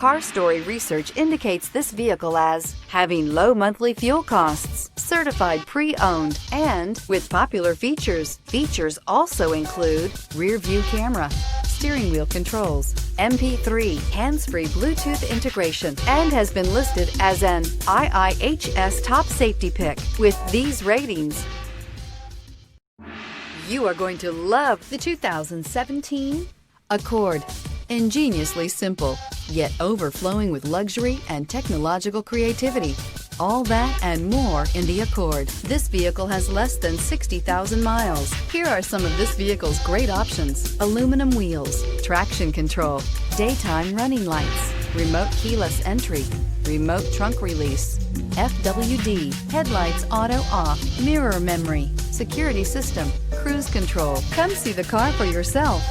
Car Story research indicates this vehicle as having low monthly fuel costs, certified pre-owned, and with popular features. Features also include rear view camera, steering wheel controls, MP3, hands-free Bluetooth integration, and has been listed as an IIHS top safety pick. With these ratings, you are going to love the 2017 Accord. Ingeniously simple, yet overflowing with luxury and technological creativity. All that and more in the Accord. This vehicle has less than 60,000 miles. Here are some of this vehicle's great options: aluminum wheels, traction control, daytime running lights, remote keyless entry, remote trunk release, FWD, headlights auto off, mirror memory, security system, cruise control. Come see the car for yourself.